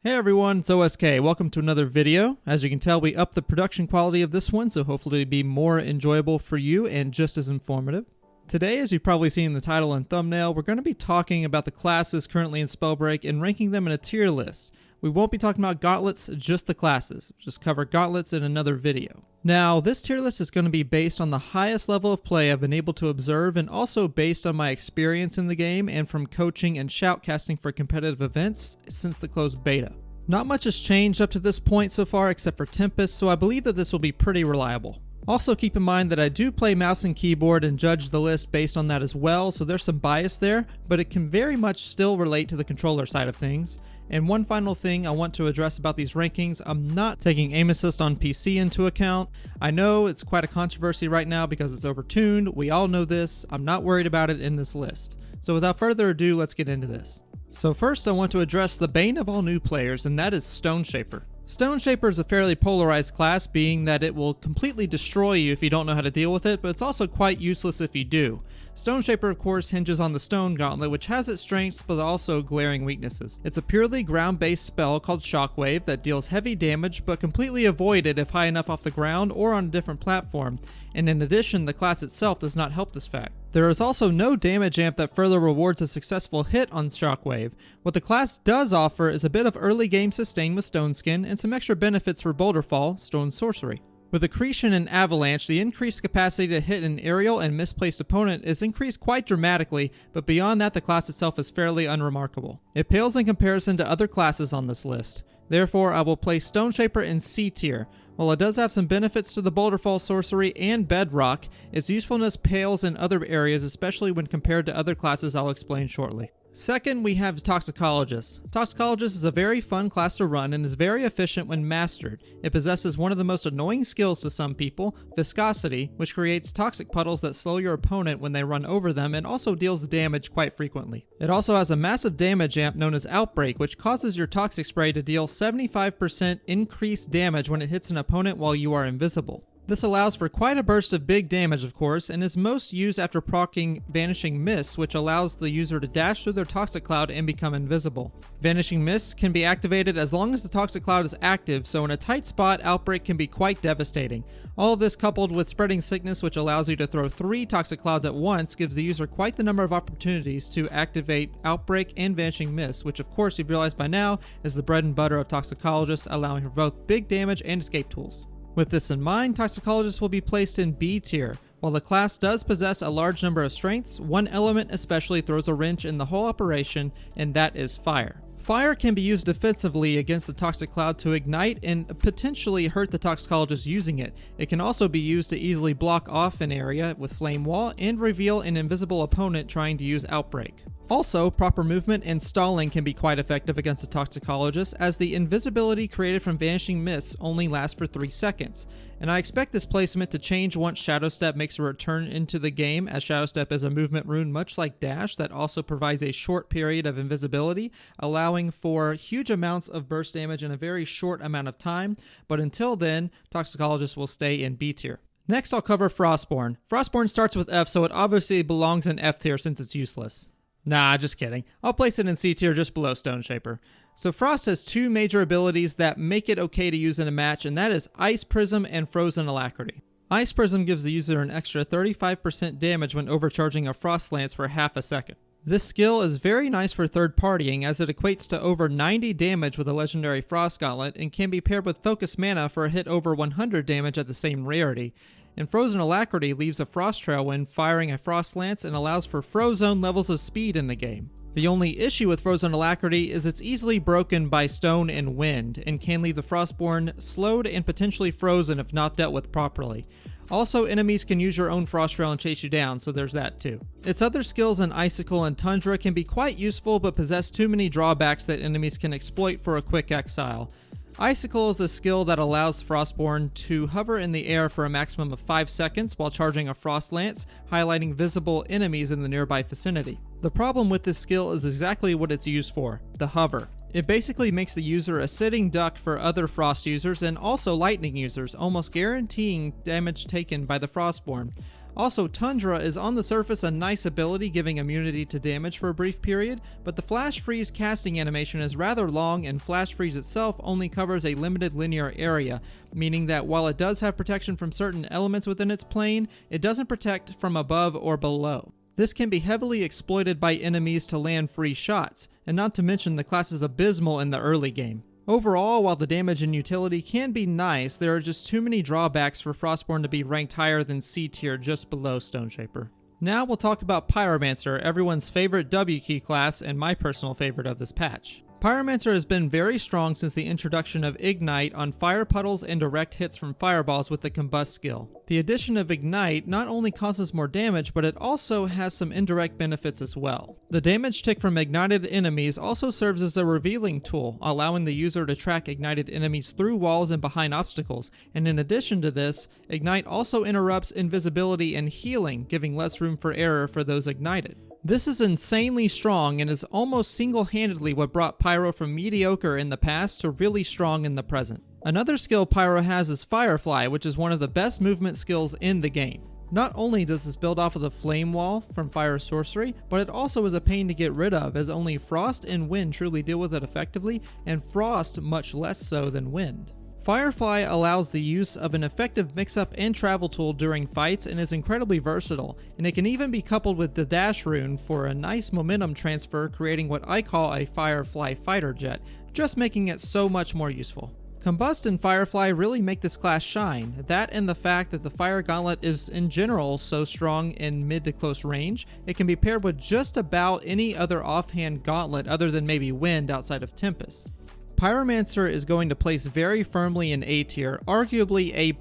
Hey everyone, it's OSK. Welcome to another video. As you can tell, we upped the production quality of this one, so hopefully it'll be more enjoyable for you and just as informative. Today, as you've probably seen in the title and thumbnail, we're going to be talking about the classes currently in Spellbreak and ranking them in a tier list. We won't be talking about gauntlets, just the classes. We'll just cover gauntlets in another video. Now, this tier list is going to be based on the highest level of play I've been able to observe, and also based on my experience in the game and from coaching and shoutcasting for competitive events since the closed beta. Not much has changed up to this point so far except for Tempest, so I believe that this will be pretty reliable. Also keep in mind that I do play mouse and keyboard and judge the list based on that as well, so there's some bias there, but it can very much still relate to the controller side of things. And one final thing I want to address about these rankings, I'm not taking aim assist on PC into account. I know it's quite a controversy right now because it's overtuned, we all know this, I'm not worried about it in this list. So without further ado, let's get into this. So first I want to address the bane of all new players, and that is Stone Shaper. Stone Shaper is a fairly polarized class, being that it will completely destroy you if you don't know how to deal with it, but it's also quite useless if you do. Stone Shaper of course hinges on the Stone Gauntlet, which has its strengths but also glaring weaknesses. It's a purely ground-based spell called Shockwave that deals heavy damage but completely avoided if high enough off the ground or on a different platform, and in addition the class itself does not help this fact. There is also no damage amp that further rewards a successful hit on Shockwave. What the class does offer is a bit of early game sustain with Stone Skin and some extra benefits for Boulder Fall, Stone Sorcery. With Accretion and Avalanche, the increased capacity to hit an aerial and misplaced opponent is increased quite dramatically, but beyond that the class itself is fairly unremarkable. It pales in comparison to other classes on this list. Therefore, I will place Stone Shaper in C tier. While it does have some benefits to the Boulder Fall Sorcery and Bedrock, its usefulness pales in other areas, especially when compared to other classes I'll explain shortly. Second, we have Toxicologist. Toxicologist is a very fun class to run and is very efficient when mastered. It possesses one of the most annoying skills to some people, Viscosity, which creates toxic puddles that slow your opponent when they run over them and also deals damage quite frequently. It also has a massive damage amp known as Outbreak, which causes your Toxic Spray to deal 75% increased damage when it hits an opponent while you are invisible. This allows for quite a burst of big damage of course, and is most used after proccing Vanishing Mist, which allows the user to dash through their Toxic Cloud and become invisible. Vanishing Mist can be activated as long as the Toxic Cloud is active, so in a tight spot, Outbreak can be quite devastating. All of this coupled with Spreading Sickness, which allows you to throw 3 Toxic Clouds at once, gives the user quite the number of opportunities to activate Outbreak and Vanishing Mist, which of course you've realized by now is the bread and butter of Toxicologists, allowing for both big damage and escape tools. With this in mind, Toxicologist will be placed in B tier. While the class does possess a large number of strengths, one element especially throws a wrench in the whole operation, and that is fire. Fire can be used defensively against the Toxic Cloud to ignite and potentially hurt the Toxicologist using it. It can also be used to easily block off an area with Flame Wall and reveal an invisible opponent trying to use Outbreak. Also, proper movement and stalling can be quite effective against the Toxicologist, as the invisibility created from Vanishing Mists only lasts for 3 seconds. And I expect this placement to change once Shadow Step makes a return into the game, as Shadow Step is a movement rune much like Dash that also provides a short period of invisibility, allowing for huge amounts of burst damage in a very short amount of time, but until then, Toxicologist will stay in B tier. Next I'll cover Frostborn. Frostborn starts with F, so it obviously belongs in F tier since it's useless. Nah, just kidding. I'll place it in C tier just below Stone Shaper. So Frost has 2 major abilities that make it okay to use in a match, and that is Ice Prism and Frozen Alacrity. Ice Prism gives the user an extra 35% damage when overcharging a Frost Lance for half a second. This skill is very nice for third partying, as it equates to over 90 damage with a legendary Frost Gauntlet and can be paired with Focus Mana for a hit over 100 damage at the same rarity. And Frozen Alacrity leaves a frost trail when firing a Frost Lance and allows for Frozone levels of speed in the game. The only issue with Frozen Alacrity is it's easily broken by stone and wind, and can leave the Frostborn slowed and potentially frozen if not dealt with properly. Also, enemies can use your own frost trail and chase you down, so there's that too. Its other skills in Icicle and Tundra can be quite useful, but possess too many drawbacks that enemies can exploit for a quick exile. Icicle is a skill that allows Frostborn to hover in the air for a maximum of 5 seconds while charging a Frost Lance, highlighting visible enemies in the nearby vicinity. The problem with this skill is exactly what it's used for, the hover. It basically makes the user a sitting duck for other Frost users and also lightning users, almost guaranteeing damage taken by the Frostborn. Also, Tundra is on the surface a nice ability giving immunity to damage for a brief period, but the Flash Freeze casting animation is rather long and Flash Freeze itself only covers a limited linear area, meaning that while it does have protection from certain elements within its plane, it doesn't protect from above or below. This can be heavily exploited by enemies to land free shots, and not to mention the class is abysmal in the early game. Overall, while the damage and utility can be nice, there are just too many drawbacks for Frostborn to be ranked higher than C tier just below Stoneshaper. Now we'll talk about Pyromancer, everyone's favorite W key class and my personal favorite of this patch. Pyromancer has been very strong since the introduction of Ignite on fire puddles and direct hits from fireballs with the Combust skill. The addition of Ignite not only causes more damage, but it also has some indirect benefits as well. The damage tick from ignited enemies also serves as a revealing tool, allowing the user to track ignited enemies through walls and behind obstacles, and in addition to this, Ignite also interrupts invisibility and healing, giving less room for error for those ignited. This is insanely strong and is almost single-handedly what brought Pyro from mediocre in the past to really strong in the present. Another skill Pyro has is Firefly, which is one of the best movement skills in the game. Not only does this build off of the Flame Wall from Fire Sorcery, but it also is a pain to get rid of, as only Frost and Wind truly deal with it effectively, and Frost much less so than Wind. Firefly allows the use of an effective mix-up and travel tool during fights and is incredibly versatile, and it can even be coupled with the Dash rune for a nice momentum transfer, creating what I call a Firefly fighter jet, just making it so much more useful. Combust and Firefly really make this class shine, that and the fact that the Fire Gauntlet is in general so strong in mid to close range, it can be paired with just about any other offhand gauntlet other than maybe Wind outside of Tempest. Pyromancer is going to place very firmly in A tier, arguably A+.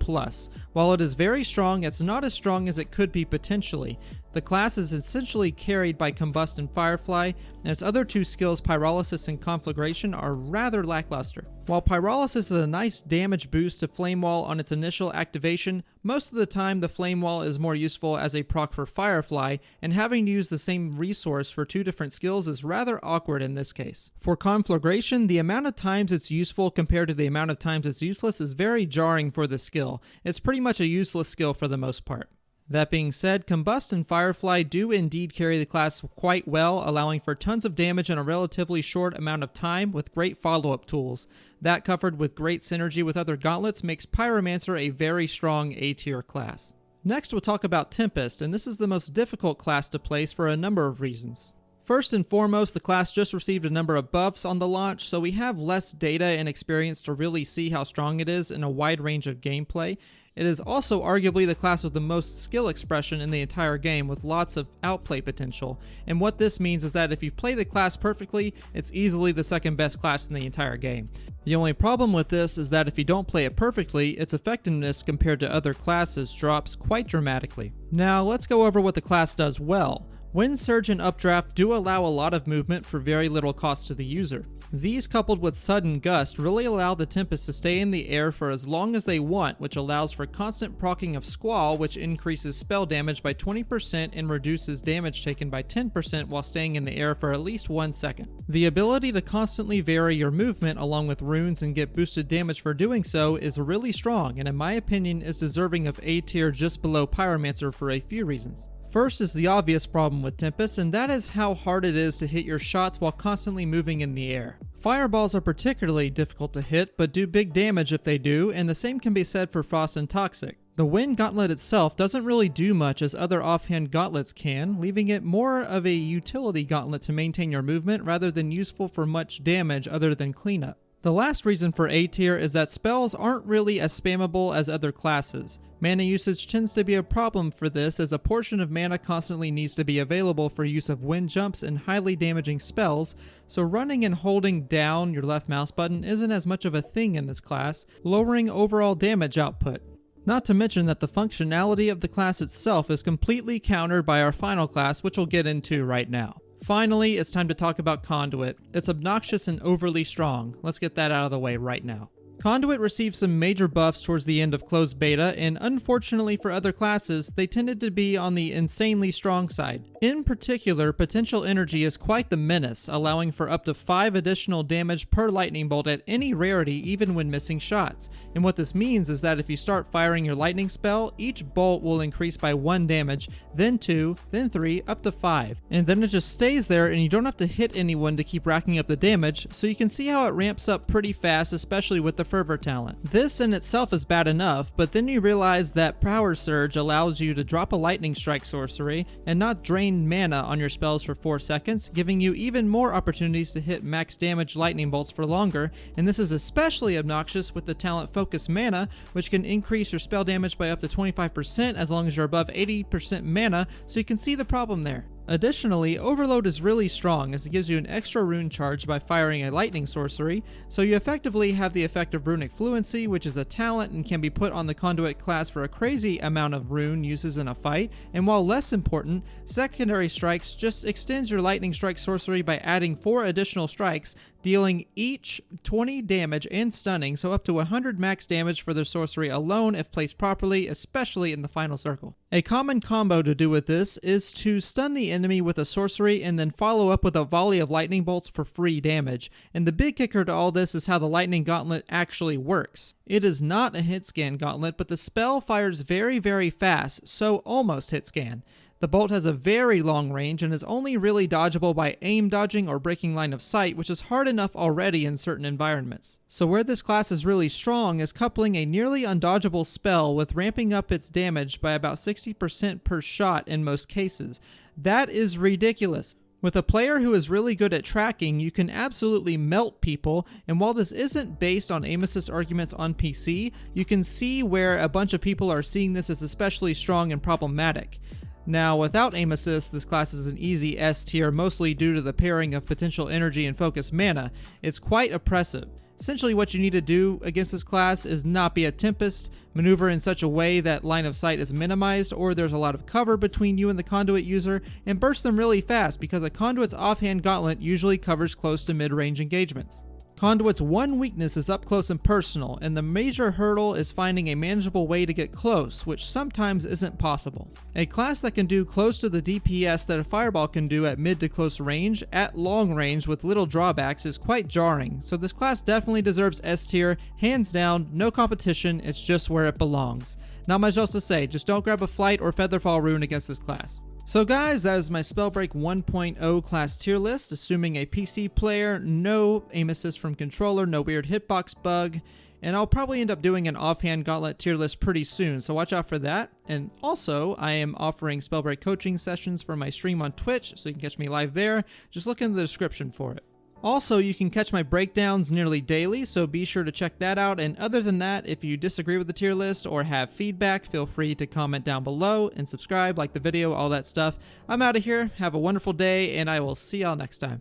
While it is very strong, it's not as strong as it could be potentially. The class is essentially carried by Combust and Firefly, and its other two skills, Pyrolysis and Conflagration, are rather lackluster. While Pyrolysis is a nice damage boost to Flame Wall on its initial activation, most of the time the Flame Wall is more useful as a proc for Firefly, and having to use the same resource for two different skills is rather awkward in this case. For Conflagration, the amount of times it's useful compared to the amount of times it's useless is very jarring for the skill. It's pretty much a useless skill for the most part. That being said, Combust and Firefly do indeed carry the class quite well, allowing for tons of damage in a relatively short amount of time with great follow-up tools. That coupled with great synergy with other gauntlets makes Pyromancer a very strong A-tier class. Next we'll talk about Tempest, and this is the most difficult class to place for a number of reasons. First and foremost, the class just received a number of buffs on the launch, so we have less data and experience to really see how strong it is in a wide range of gameplay. It is also arguably the class with the most skill expression in the entire game, with lots of outplay potential, and what this means is that if you play the class perfectly, it's easily the second best class in the entire game. The only problem with this is that if you don't play it perfectly, its effectiveness compared to other classes drops quite dramatically. Now let's go over what the class does well. Wind Surge and Updraft do allow a lot of movement for very little cost to the user. These coupled with Sudden Gust really allow the Tempest to stay in the air for as long as they want, which allows for constant proccing of Squall, which increases spell damage by 20% and reduces damage taken by 10% while staying in the air for at least 1 second. The ability to constantly vary your movement along with runes and get boosted damage for doing so is really strong, and in my opinion is deserving of A tier just below Pyromancer for a few reasons. First is the obvious problem with Tempest, and that is how hard it is to hit your shots while constantly moving in the air. Fireballs are particularly difficult to hit, but do big damage if they do, and the same can be said for Frost and Toxic. The Wind Gauntlet itself doesn't really do much as other offhand gauntlets can, leaving it more of a utility gauntlet to maintain your movement rather than useful for much damage other than cleanup. The last reason for A tier is that spells aren't really as spammable as other classes. Mana usage tends to be a problem for this, as a portion of mana constantly needs to be available for use of wind jumps and highly damaging spells, so running and holding down your left mouse button isn't as much of a thing in this class, lowering overall damage output. Not to mention that the functionality of the class itself is completely countered by our final class, which we'll get into right now. Finally, it's time to talk about Conduit. It's obnoxious and overly strong. Let's get that out of the way right now. Conduit received some major buffs towards the end of closed beta, and unfortunately for other classes, they tended to be on the insanely strong side. In particular, potential energy is quite the menace, allowing for up to 5 additional damage per lightning bolt at any rarity even when missing shots. And what this means is that if you start firing your lightning spell, each bolt will increase by 1 damage, then 2, then 3, up to 5. And then it just stays there and you don't have to hit anyone to keep racking up the damage, so you can see how it ramps up pretty fast, especially with the Fervor talent. This in itself is bad enough, but then you realize that Power Surge allows you to drop a Lightning Strike sorcery and not drain mana on your spells for 4 seconds, giving you even more opportunities to hit max damage lightning bolts for longer, and this is especially obnoxious with the talent Focus Mana, which can increase your spell damage by up to 25% as long as you're above 80% mana, so you can see the problem there. Additionally, Overload is really strong as it gives you an extra rune charge by firing a lightning sorcery, so you effectively have the effect of Runic Fluency, which is a talent and can be put on the Conduit class for a crazy amount of rune uses in a fight, and while less important, Secondary Strikes just extends your lightning strike sorcery by adding 4 additional strikes, dealing each 20 damage and stunning, so up to 100 max damage for the sorcery alone if placed properly, especially in the final circle. A common combo to do with this is to stun the enemy with a sorcery and then follow up with a volley of lightning bolts for free damage. And the big kicker to all this is how the lightning gauntlet actually works. It is not a hit scan gauntlet, but the spell fires very, very fast, so almost hit scan. The bolt has a very long range and is only really dodgeable by aim dodging or breaking line of sight, which is hard enough already in certain environments. So where this class is really strong is coupling a nearly undodgeable spell with ramping up its damage by about 60% per shot in most cases. That is ridiculous. With a player who is really good at tracking, you can absolutely melt people, and while this isn't based on aim assist arguments on PC, you can see where a bunch of people are seeing this as especially strong and problematic. Now, without aim assist, this class is an easy S tier, mostly due to the pairing of potential energy and focus mana. It's quite oppressive. Essentially what you need to do against this class is not be a Tempest, maneuver in such a way that line of sight is minimized or there's a lot of cover between you and the Conduit user, and burst them really fast because a Conduit's offhand gauntlet usually covers close to mid-range engagements. Conduit's one weakness is up close and personal, and the major hurdle is finding a manageable way to get close, which sometimes isn't possible. A class that can do close to the DPS that a Fireball can do at mid to close range, at long range with little drawbacks is quite jarring, so this class definitely deserves S tier, hands down, no competition, it's just where it belongs. Not much else to say, just don't grab a Flight or Featherfall rune against this class. So guys, that is my Spellbreak 1.0 class tier list, assuming a PC player, no aim assist from controller, no weird hitbox bug, and I'll probably end up doing an offhand gauntlet tier list pretty soon, so watch out for that. And also, I am offering Spellbreak coaching sessions for my stream on Twitch, so you can catch me live there. Just look in the description for it. Also, you can catch my breakdowns nearly daily, so be sure to check that out. And other than that, if you disagree with the tier list or have feedback, feel free to comment down below and subscribe, like the video, all that stuff. I'm out of here. Have a wonderful day, and I will see y'all next time.